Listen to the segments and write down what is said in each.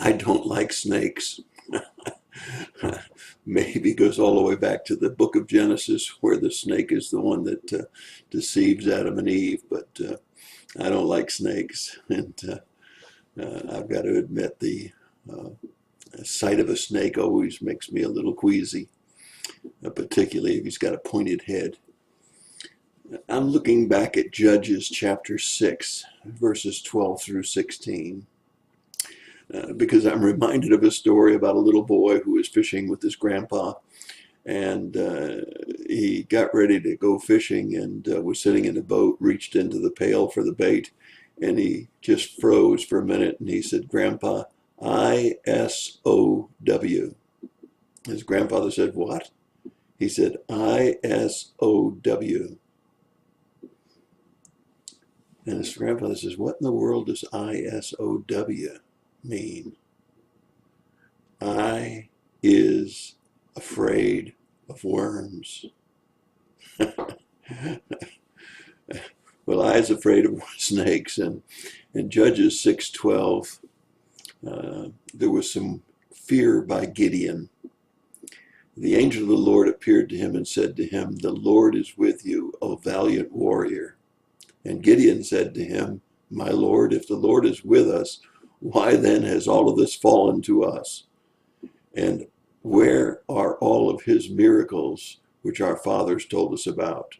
I don't like snakes. Maybe goes all the way back to the book of Genesis, where the snake is the one that deceives Adam and Eve. But I don't like snakes, and I've got to admit the uh, sight of a snake always makes me a little queasy, particularly if he's got a pointed head. I'm looking back at Judges chapter 6, verses 12 through 16. Because I'm reminded of a story about a little boy who was fishing with his grandpa, and he got ready to go fishing and was sitting in the boat, reached into the pail for the bait, and he just froze for a minute, and he said, "Grandpa, ISOW." His grandfather said, "What?" He said, ISOW. And his grandfather says, "What in the world does ISOW mean?" I is afraid of worms. Well, I is afraid of snakes. And in Judges 6:12, there was some fear by Gideon. The angel of the Lord appeared to him and said to him, "The Lord is with you, O valiant warrior." And Gideon said to him, "My Lord, if the Lord is with us, why then has all of this fallen to us? And where are all of his miracles which our fathers told us about,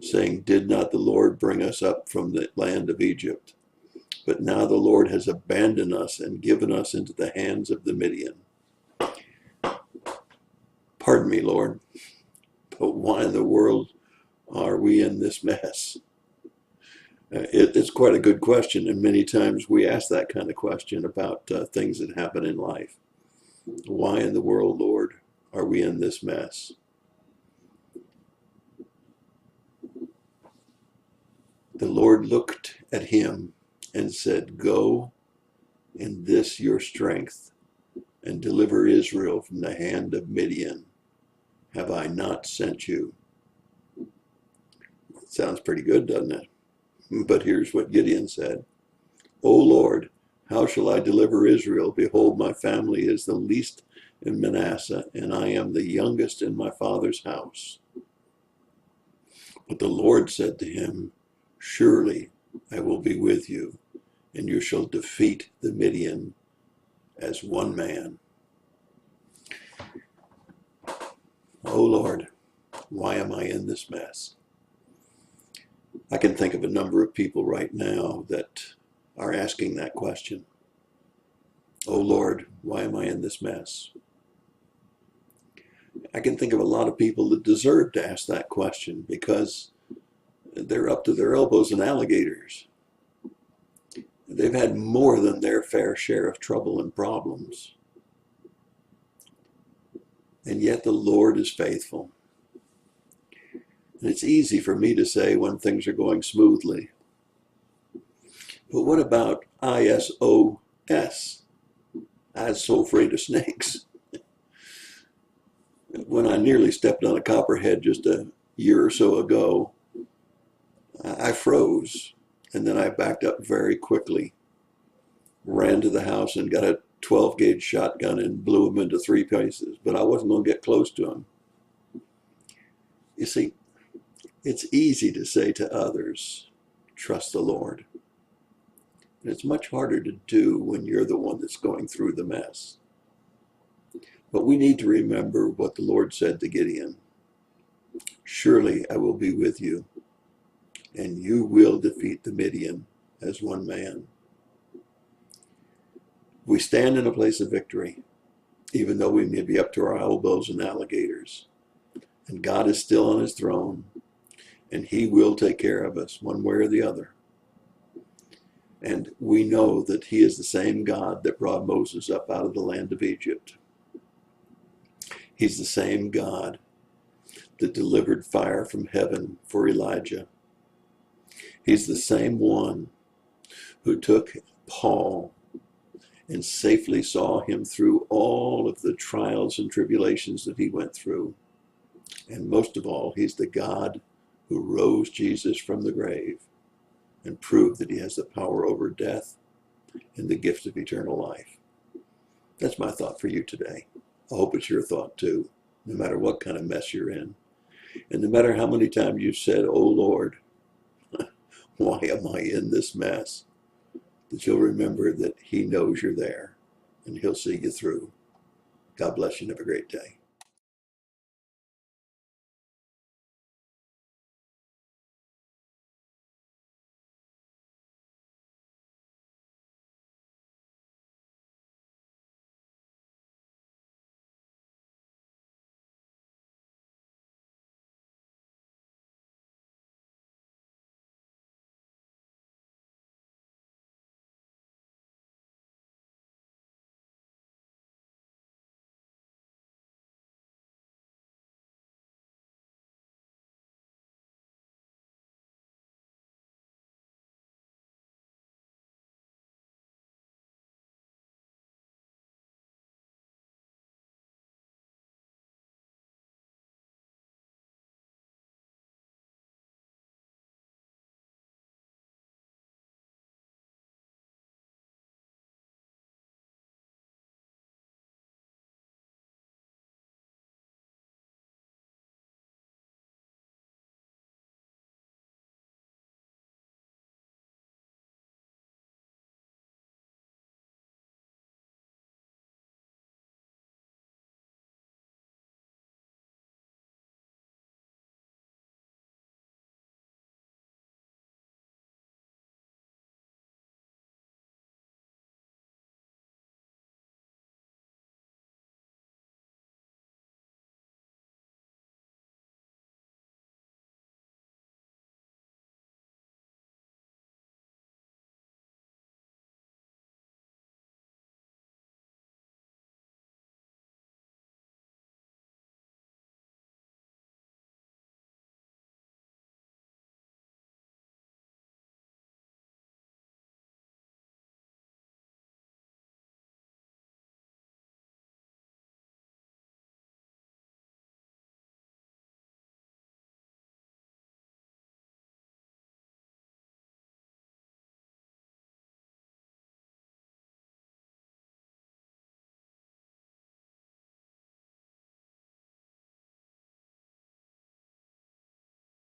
saying, did not the Lord bring us up from the land of Egypt? But now the Lord has abandoned us and given us into the hands of the Midian." Pardon me, Lord, but why in the world are we in this mess? It's quite a good question, and many times we ask that kind of question about things that happen in life. Why in the world, Lord, are we in this mess? The Lord looked at him and said, "Go in this your strength and deliver Israel from the hand of Midian. Have I not sent you?" Sounds pretty good, doesn't it? But here's what Gideon said. "O Lord, how shall I deliver Israel? Behold, my family is the least in Manasseh, and I am the youngest in my father's house." But the Lord said to him, "Surely I will be with you, and you shall defeat the Midian as one man." Oh Lord, why am I in this mess? I can think of a number of people right now that are asking that question. Oh Lord, why am I in this mess? I can think of a lot of people that deserve to ask that question because they're up to their elbows in alligators. They've had more than their fair share of trouble and problems. And yet the Lord is faithful. And it's easy for me to say when things are going smoothly. But what about ISOS? I was so afraid of snakes. When I nearly stepped on a copperhead just a year or so ago, I froze. And then I backed up very quickly, ran to the house and got a 12 gauge shotgun and blew him into three pieces. But I wasn't going to get close to him. You see, it's easy to say to others, trust the Lord. And it's much harder to do when you're the one that's going through the mess. But we need to remember what the Lord said to Gideon. "Surely I will be with you, and you will defeat the Midian as one man." We stand in a place of victory, even though we may be up to our elbows in alligators. And God is still on his throne, and he will take care of us one way or the other. And we know that he is the same God that brought Moses up out of the land of Egypt. He's the same God that delivered fire from heaven for Elijah. He's the same one who took Paul and safely saw him through all of the trials and tribulations that he went through. And most of all, he's the God who rose Jesus from the grave and proved that he has the power over death and the gift of eternal life. That's my thought for you today. I hope it's your thought too, no matter what kind of mess you're in. And no matter how many times you've said, oh Lord, why am I in this mess? That you'll remember that he knows you're there and he'll see you through. God bless you and have a great day.